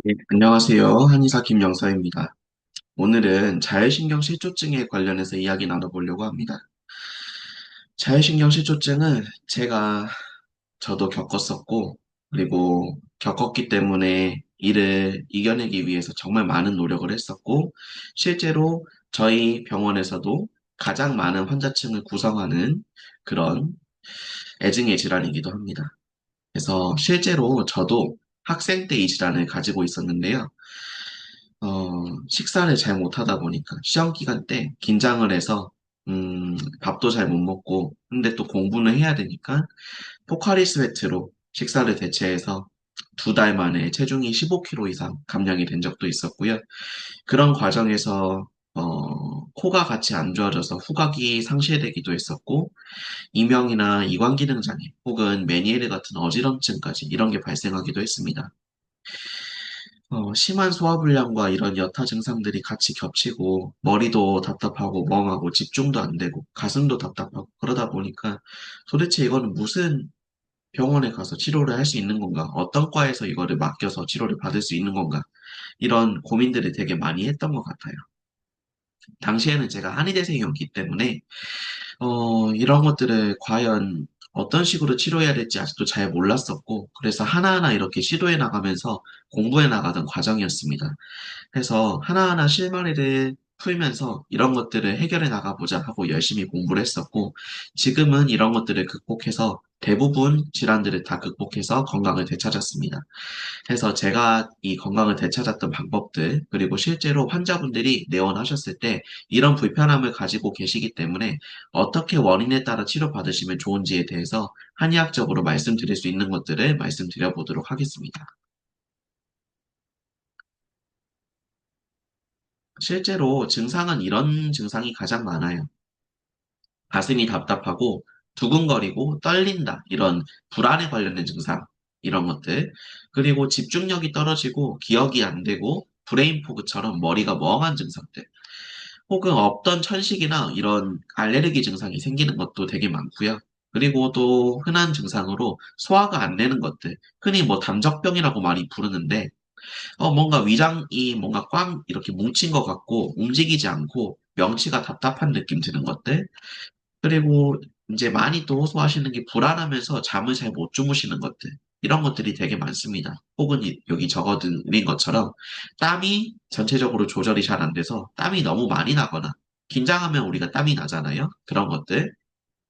네, 안녕하세요. 한의사 김영서입니다. 오늘은 자율신경 실조증에 관련해서 이야기 나눠보려고 합니다. 자율신경 실조증은 저도 겪었었고, 그리고 겪었기 때문에 이를 이겨내기 위해서 정말 많은 노력을 했었고, 실제로 저희 병원에서도 가장 많은 환자층을 구성하는 그런 애증의 질환이기도 합니다. 그래서 실제로 저도 학생 때 이 질환을 가지고 있었는데요. 식사를 잘 못하다 보니까 시험 기간 때 긴장을 해서 밥도 잘 못 먹고 근데 또 공부는 해야 되니까 포카리 스웨트로 식사를 대체해서 2달 만에 체중이 15kg 이상 감량이 된 적도 있었고요. 그런 과정에서 코가 같이 안 좋아져서 후각이 상실되기도 했었고 이명이나 이관기능 장애 혹은 메니에르 같은 어지럼증까지 이런 게 발생하기도 했습니다. 심한 소화불량과 이런 여타 증상들이 같이 겹치고 머리도 답답하고 멍하고 집중도 안 되고 가슴도 답답하고 그러다 보니까 도대체 이거는 무슨 병원에 가서 치료를 할 수 있는 건가? 어떤 과에서 이거를 맡겨서 치료를 받을 수 있는 건가? 이런 고민들을 되게 많이 했던 것 같아요. 당시에는 제가 한의대생이었기 때문에 이런 것들을 과연 어떤 식으로 치료해야 될지 아직도 잘 몰랐었고, 그래서 하나하나 이렇게 시도해 나가면서 공부해 나가던 과정이었습니다. 그래서 하나하나 실마리를 풀면서 이런 것들을 해결해 나가보자 하고 열심히 공부를 했었고, 지금은 이런 것들을 극복해서 대부분 질환들을 다 극복해서 건강을 되찾았습니다. 그래서 제가 이 건강을 되찾았던 방법들, 그리고 실제로 환자분들이 내원하셨을 때 이런 불편함을 가지고 계시기 때문에 어떻게 원인에 따라 치료받으시면 좋은지에 대해서 한의학적으로 말씀드릴 수 있는 것들을 말씀드려 보도록 하겠습니다. 실제로 증상은 이런 증상이 가장 많아요. 가슴이 답답하고 두근거리고 떨린다. 이런 불안에 관련된 증상. 이런 것들. 그리고 집중력이 떨어지고 기억이 안 되고 브레인 포그처럼 머리가 멍한 증상들. 혹은 없던 천식이나 이런 알레르기 증상이 생기는 것도 되게 많고요. 그리고 또 흔한 증상으로 소화가 안 되는 것들. 흔히 뭐 담적병이라고 많이 부르는데 뭔가 위장이 뭔가 꽉 이렇게 뭉친 것 같고 움직이지 않고 명치가 답답한 느낌 드는 것들. 그리고 이제 많이 또 호소하시는 게 불안하면서 잠을 잘 못 주무시는 것들. 이런 것들이 되게 많습니다. 혹은 여기 적어드린 것처럼 땀이 전체적으로 조절이 잘 안 돼서 땀이 너무 많이 나거나 긴장하면 우리가 땀이 나잖아요. 그런 것들.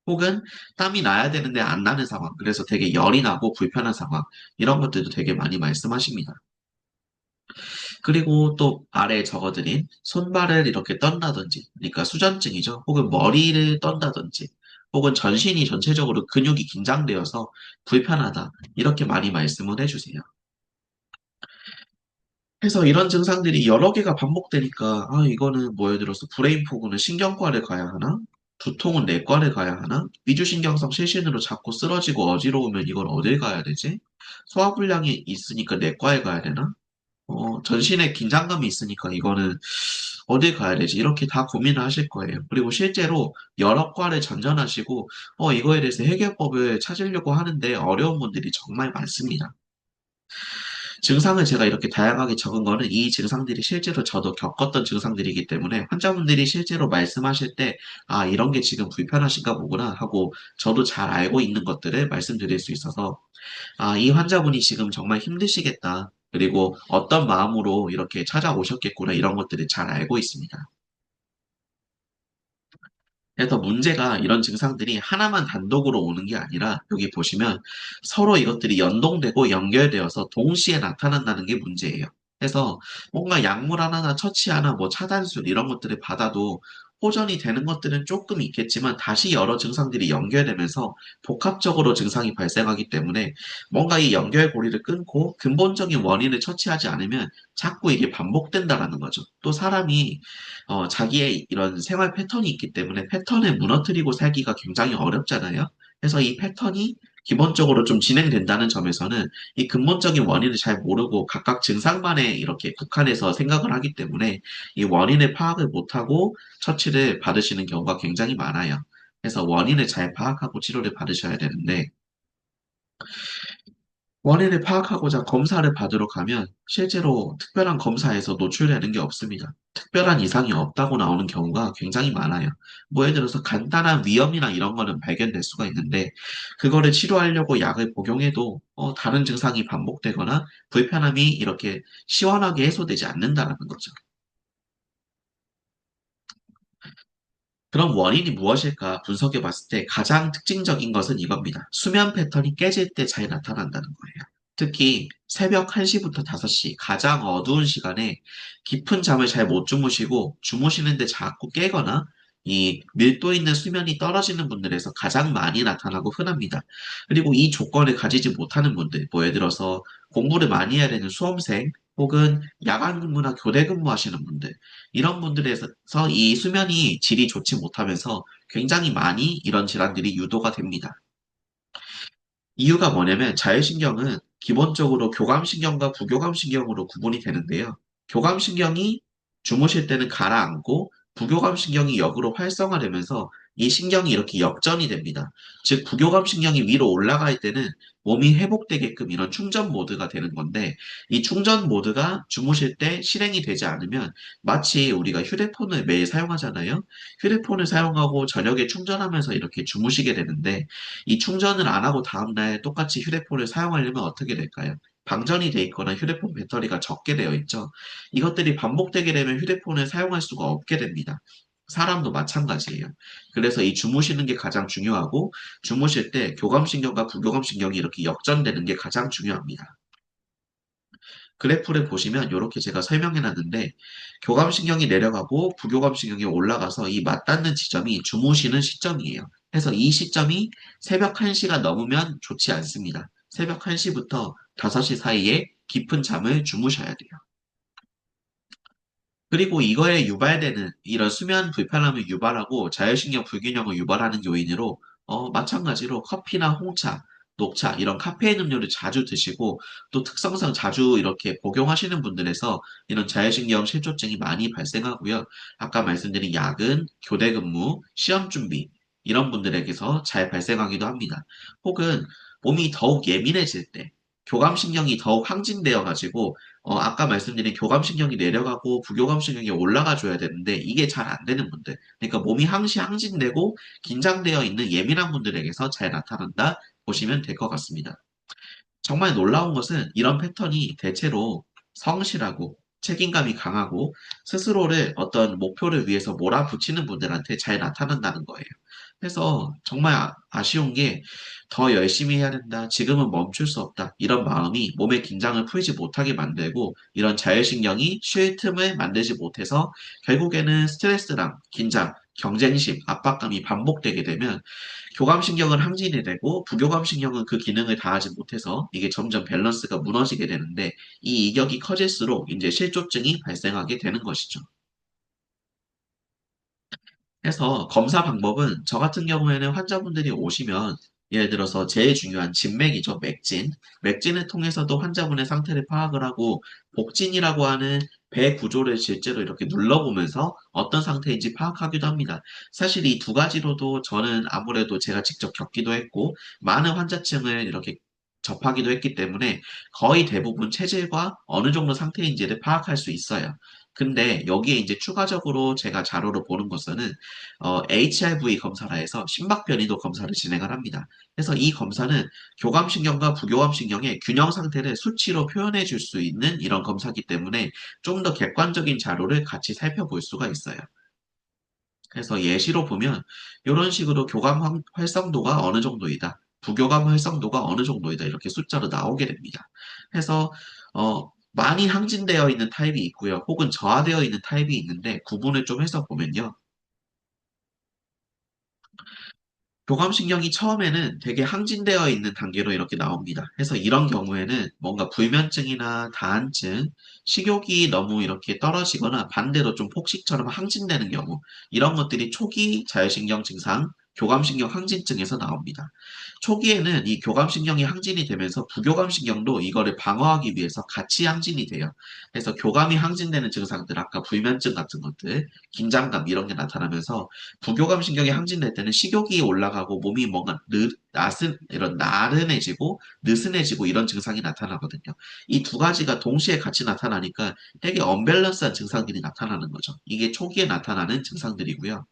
혹은 땀이 나야 되는데 안 나는 상황. 그래서 되게 열이 나고 불편한 상황. 이런 것들도 되게 많이 말씀하십니다. 그리고 또 아래에 적어드린 손발을 이렇게 떤다든지, 그러니까 수전증이죠. 혹은 머리를 떤다든지, 혹은 전신이 전체적으로 근육이 긴장되어서 불편하다. 이렇게 많이 말씀을 해주세요. 그래서 이런 증상들이 여러 개가 반복되니까, 이거는 뭐 예를 들어서 브레인 포그는 신경과를 가야 하나? 두통은 내과를 가야 하나? 위주신경성 실신으로 자꾸 쓰러지고 어지러우면 이걸 어딜 가야 되지? 소화불량이 있으니까 내과에 가야 되나? 전신에 긴장감이 있으니까 이거는 어딜 가야 되지? 이렇게 다 고민을 하실 거예요. 그리고 실제로 여러 과를 전전하시고, 이거에 대해서 해결법을 찾으려고 하는데 어려운 분들이 정말 많습니다. 증상을 제가 이렇게 다양하게 적은 거는 이 증상들이 실제로 저도 겪었던 증상들이기 때문에 환자분들이 실제로 말씀하실 때, 이런 게 지금 불편하신가 보구나 하고 저도 잘 알고 있는 것들을 말씀드릴 수 있어서 이 환자분이 지금 정말 힘드시겠다. 그리고 어떤 마음으로 이렇게 찾아오셨겠구나. 이런 것들을 잘 알고 있습니다. 그래서 문제가 이런 증상들이 하나만 단독으로 오는 게 아니라 여기 보시면 서로 이것들이 연동되고 연결되어서 동시에 나타난다는 게 문제예요. 그래서 뭔가 약물 하나나 처치 하나, 뭐 차단술 이런 것들을 받아도 호전이 되는 것들은 조금 있겠지만 다시 여러 증상들이 연결되면서 복합적으로 증상이 발생하기 때문에 뭔가 이 연결고리를 끊고 근본적인 원인을 처치하지 않으면 자꾸 이게 반복된다라는 거죠. 또 사람이 자기의 이런 생활 패턴이 있기 때문에 패턴을 무너뜨리고 살기가 굉장히 어렵잖아요. 그래서 이 패턴이 기본적으로 좀 진행된다는 점에서는 이 근본적인 원인을 잘 모르고 각각 증상만에 이렇게 국한해서 생각을 하기 때문에 이 원인을 파악을 못하고 처치를 받으시는 경우가 굉장히 많아요. 그래서 원인을 잘 파악하고 치료를 받으셔야 되는데 원인을 파악하고자 검사를 받으러 가면 실제로 특별한 검사에서 노출되는 게 없습니다. 특별한 이상이 없다고 나오는 경우가 굉장히 많아요. 뭐 예를 들어서 간단한 위염이나 이런 거는 발견될 수가 있는데 그거를 치료하려고 약을 복용해도 다른 증상이 반복되거나 불편함이 이렇게 시원하게 해소되지 않는다라는 거죠. 그럼 원인이 무엇일까 분석해 봤을 때 가장 특징적인 것은 이겁니다. 수면 패턴이 깨질 때 잘 나타난다는 거예요. 특히 새벽 1시부터 5시 가장 어두운 시간에 깊은 잠을 잘 못 주무시고 주무시는데 자꾸 깨거나 이 밀도 있는 수면이 떨어지는 분들에서 가장 많이 나타나고 흔합니다. 그리고 이 조건을 가지지 못하는 분들, 뭐 예를 들어서 공부를 많이 해야 되는 수험생 혹은 야간 근무나 교대 근무하시는 분들, 이런 분들에서 이 수면이 질이 좋지 못하면서 굉장히 많이 이런 질환들이 유도가 됩니다. 이유가 뭐냐면 자율신경은 기본적으로 교감신경과 부교감신경으로 구분이 되는데요. 교감신경이 주무실 때는 가라앉고 부교감신경이 역으로 활성화되면서 이 신경이 이렇게 역전이 됩니다. 즉, 부교감신경이 위로 올라갈 때는 몸이 회복되게끔 이런 충전 모드가 되는 건데 이 충전 모드가 주무실 때 실행이 되지 않으면 마치 우리가 휴대폰을 매일 사용하잖아요. 휴대폰을 사용하고 저녁에 충전하면서 이렇게 주무시게 되는데 이 충전을 안 하고 다음날 똑같이 휴대폰을 사용하려면 어떻게 될까요? 방전이 돼 있거나 휴대폰 배터리가 적게 되어 있죠. 이것들이 반복되게 되면 휴대폰을 사용할 수가 없게 됩니다. 사람도 마찬가지예요. 그래서 이 주무시는 게 가장 중요하고 주무실 때 교감신경과 부교감신경이 이렇게 역전되는 게 가장 중요합니다. 그래프를 보시면 이렇게 제가 설명해 놨는데 교감신경이 내려가고 부교감신경이 올라가서 이 맞닿는 지점이 주무시는 시점이에요. 그래서 이 시점이 새벽 1시가 넘으면 좋지 않습니다. 새벽 1시부터 5시 사이에 깊은 잠을 주무셔야 돼요. 그리고 이거에 유발되는 이런 수면 불편함을 유발하고 자율신경 불균형을 유발하는 요인으로 마찬가지로 커피나 홍차, 녹차 이런 카페인 음료를 자주 드시고 또 특성상 자주 이렇게 복용하시는 분들에서 이런 자율신경 실조증이 많이 발생하고요. 아까 말씀드린 야근, 교대 근무, 시험 준비 이런 분들에게서 잘 발생하기도 합니다. 혹은 몸이 더욱 예민해질 때 교감신경이 더욱 항진되어 가지고 아까 말씀드린 교감신경이 내려가고 부교감신경이 올라가 줘야 되는데 이게 잘 안 되는 분들. 그러니까 몸이 항시 항진되고 긴장되어 있는 예민한 분들에게서 잘 나타난다 보시면 될 것 같습니다. 정말 놀라운 것은 이런 패턴이 대체로 성실하고 책임감이 강하고 스스로를 어떤 목표를 위해서 몰아붙이는 분들한테 잘 나타난다는 거예요. 그래서 정말 아쉬운 게 더 열심히 해야 된다. 지금은 멈출 수 없다. 이런 마음이 몸의 긴장을 풀지 못하게 만들고 이런 자율신경이 쉴 틈을 만들지 못해서 결국에는 스트레스랑 긴장, 경쟁심, 압박감이 반복되게 되면 교감신경은 항진이 되고 부교감신경은 그 기능을 다하지 못해서 이게 점점 밸런스가 무너지게 되는데 이 이격이 커질수록 이제 실조증이 발생하게 되는 것이죠. 그래서 검사 방법은 저 같은 경우에는 환자분들이 오시면 예를 들어서 제일 중요한 진맥이죠. 맥진. 맥진을 통해서도 환자분의 상태를 파악을 하고 복진이라고 하는 배 구조를 실제로 이렇게 눌러보면서 어떤 상태인지 파악하기도 합니다. 사실 이 두 가지로도 저는 아무래도 제가 직접 겪기도 했고 많은 환자층을 이렇게 접하기도 했기 때문에 거의 대부분 체질과 어느 정도 상태인지를 파악할 수 있어요. 근데 여기에 이제 추가적으로 제가 자료로 보는 것은 HRV 검사라 해서 심박변이도 검사를 진행을 합니다. 그래서 이 검사는 교감신경과 부교감신경의 균형 상태를 수치로 표현해 줄 수 있는 이런 검사이기 때문에 좀 더 객관적인 자료를 같이 살펴볼 수가 있어요. 그래서 예시로 보면 이런 식으로 교감 활성도가 어느 정도이다. 부교감 활성도가 어느 정도이다. 이렇게 숫자로 나오게 됩니다. 그래서 많이 항진되어 있는 타입이 있고요. 혹은 저하되어 있는 타입이 있는데 구분을 좀 해서 보면요. 교감신경이 처음에는 되게 항진되어 있는 단계로 이렇게 나옵니다. 그래서 이런 경우에는 뭔가 불면증이나 다한증, 식욕이 너무 이렇게 떨어지거나 반대로 좀 폭식처럼 항진되는 경우, 이런 것들이 초기 자율신경 증상, 교감신경 항진증에서 나옵니다. 초기에는 이 교감신경이 항진이 되면서 부교감신경도 이거를 방어하기 위해서 같이 항진이 돼요. 그래서 교감이 항진되는 증상들, 아까 불면증 같은 것들, 긴장감 이런 게 나타나면서 부교감신경이 항진될 때는 식욕이 올라가고 몸이 뭔가 이런 나른해지고 느슨해지고 이런 증상이 나타나거든요. 이 두 가지가 동시에 같이 나타나니까 되게 언밸런스한 증상들이 나타나는 거죠. 이게 초기에 나타나는 증상들이고요.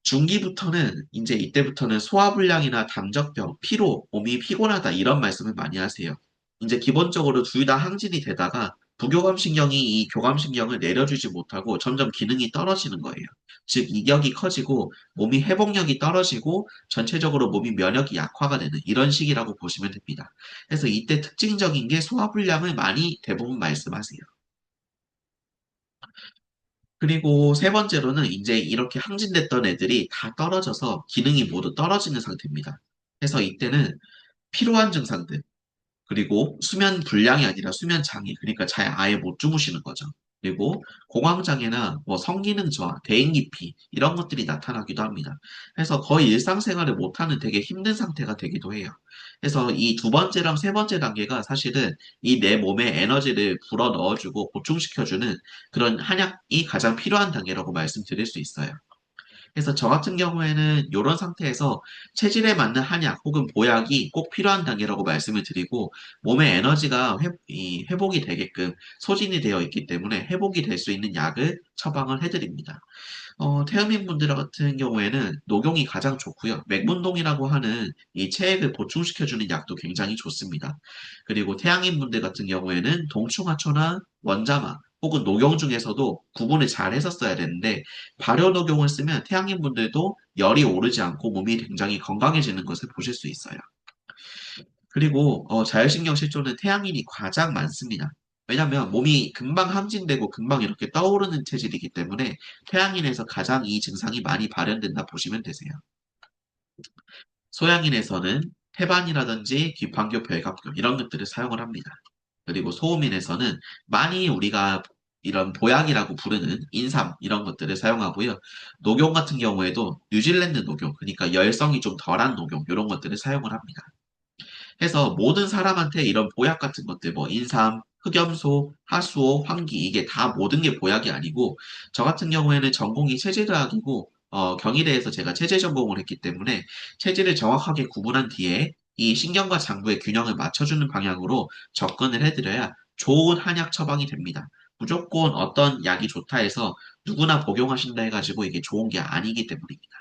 중기부터는 이제 이때부터는 소화불량이나 담적병, 피로, 몸이 피곤하다 이런 말씀을 많이 하세요. 이제 기본적으로 둘 다 항진이 되다가 부교감신경이 이 교감신경을 내려주지 못하고 점점 기능이 떨어지는 거예요. 즉 이격이 커지고 몸이 회복력이 떨어지고 전체적으로 몸이 면역이 약화가 되는 이런 시기라고 보시면 됩니다. 그래서 이때 특징적인 게 소화불량을 많이 대부분 말씀하세요. 그리고 세 번째로는 이제 이렇게 항진됐던 애들이 다 떨어져서 기능이 모두 떨어지는 상태입니다. 그래서 이때는 피로한 증상들, 그리고 수면 불량이 아니라 수면 장애, 그러니까 잘 아예 못 주무시는 거죠. 그리고 공황장애나 뭐 성기능 저하, 대인기피 이런 것들이 나타나기도 합니다. 그래서 거의 일상생활을 못하는 되게 힘든 상태가 되기도 해요. 그래서 이 두 번째랑 세 번째 단계가 사실은 이 내 몸에 에너지를 불어 넣어주고 보충시켜주는 그런 한약이 가장 필요한 단계라고 말씀드릴 수 있어요. 그래서 저 같은 경우에는 이런 상태에서 체질에 맞는 한약 혹은 보약이 꼭 필요한 단계라고 말씀을 드리고 몸의 에너지가 회복이 되게끔 소진이 되어 있기 때문에 회복이 될 수 있는 약을 처방을 해드립니다. 태음인 분들 같은 경우에는 녹용이 가장 좋고요. 맥문동이라고 하는 이 체액을 보충시켜주는 약도 굉장히 좋습니다. 그리고 태양인 분들 같은 경우에는 동충하초나 원자마 혹은 녹용 중에서도 구분을 잘 해서 써야 되는데 발효 녹용을 쓰면 태양인 분들도 열이 오르지 않고 몸이 굉장히 건강해지는 것을 보실 수 있어요. 그리고 자율신경 실조는 태양인이 가장 많습니다. 왜냐하면 몸이 금방 항진되고 금방 이렇게 떠오르는 체질이기 때문에 태양인에서 가장 이 증상이 많이 발현된다 보시면 되세요. 소양인에서는 태반이라든지 귀판교, 별갑교 이런 것들을 사용을 합니다. 그리고 소음인에서는 많이 우리가 이런 보약이라고 부르는 인삼 이런 것들을 사용하고요. 녹용 같은 경우에도 뉴질랜드 녹용, 그러니까 열성이 좀 덜한 녹용 이런 것들을 사용을 합니다. 해서 모든 사람한테 이런 보약 같은 것들, 뭐 인삼, 흑염소, 하수오, 황기 이게 다 모든 게 보약이 아니고 저 같은 경우에는 전공이 체질의학이고 경희대에서 제가 체질 전공을 했기 때문에 체질을 정확하게 구분한 뒤에 이 신경과 장부의 균형을 맞춰주는 방향으로 접근을 해드려야 좋은 한약 처방이 됩니다. 무조건 어떤 약이 좋다 해서 누구나 복용하신다 해가지고 이게 좋은 게 아니기 때문입니다.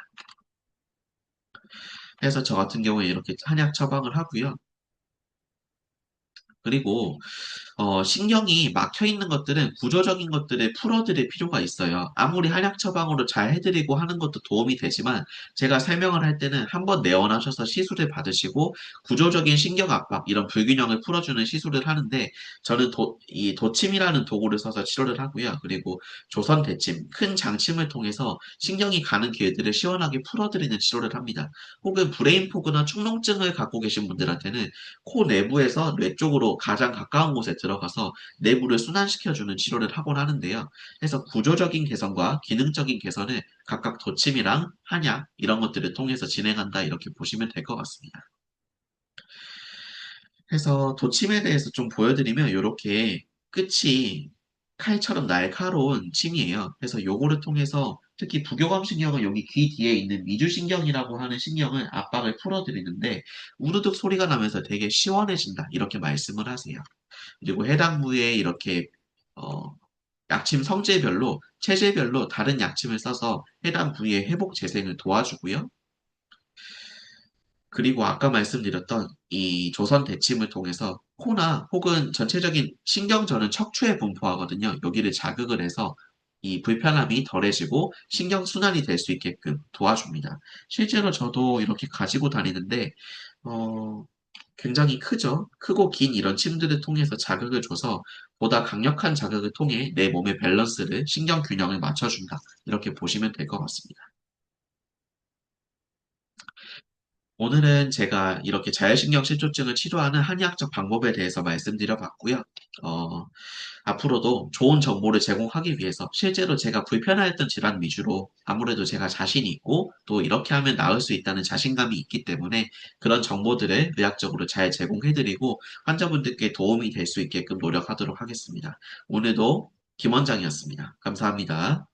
그래서 저 같은 경우에 이렇게 한약 처방을 하고요. 그리고 신경이 막혀 있는 것들은 구조적인 것들을 풀어드릴 필요가 있어요. 아무리 한약 처방으로 잘 해드리고 하는 것도 도움이 되지만 제가 설명을 할 때는 한번 내원하셔서 시술을 받으시고 구조적인 신경 압박, 이런 불균형을 풀어주는 시술을 하는데 저는 이 도침이라는 도구를 써서 치료를 하고요. 그리고 조선 대침, 큰 장침을 통해서 신경이 가는 길들을 시원하게 풀어드리는 치료를 합니다. 혹은 브레인 포그나 축농증을 갖고 계신 분들한테는 코 내부에서 뇌 쪽으로 가장 가까운 곳에 들어가서 내부를 순환시켜주는 치료를 하곤 하는데요. 그래서 구조적인 개선과 기능적인 개선을 각각 도침이랑 한약 이런 것들을 통해서 진행한다 이렇게 보시면 될 것 같습니다. 그래서 도침에 대해서 좀 보여드리면 이렇게 끝이 칼처럼 날카로운 침이에요. 그래서 요거를 통해서 특히 부교감 신경은 여기 귀 뒤에 있는 미주신경이라고 하는 신경을 압박을 풀어드리는데 우르륵 소리가 나면서 되게 시원해진다 이렇게 말씀을 하세요. 그리고 해당 부위에 이렇게 어, 약침 성질별로 체질별로 다른 약침을 써서 해당 부위의 회복 재생을 도와주고요. 그리고 아까 말씀드렸던 이 조선 대침을 통해서 코나 혹은 전체적인 신경전은 척추에 분포하거든요. 여기를 자극을 해서 이 불편함이 덜해지고 신경순환이 될 수 있게끔 도와줍니다. 실제로 저도 이렇게 가지고 다니는데, 어, 굉장히 크죠? 크고 긴 이런 침들을 통해서 자극을 줘서 보다 강력한 자극을 통해 내 몸의 밸런스를, 신경 균형을 맞춰준다. 이렇게 보시면 될 것 같습니다. 오늘은 제가 이렇게 자율신경실조증을 치료하는 한의학적 방법에 대해서 말씀드려봤고요. 어, 앞으로도 좋은 정보를 제공하기 위해서 실제로 제가 불편해했던 질환 위주로 아무래도 제가 자신이 있고 또 이렇게 하면 나을 수 있다는 자신감이 있기 때문에 그런 정보들을 의학적으로 잘 제공해드리고 환자분들께 도움이 될 수 있게끔 노력하도록 하겠습니다. 오늘도 김 원장이었습니다. 감사합니다.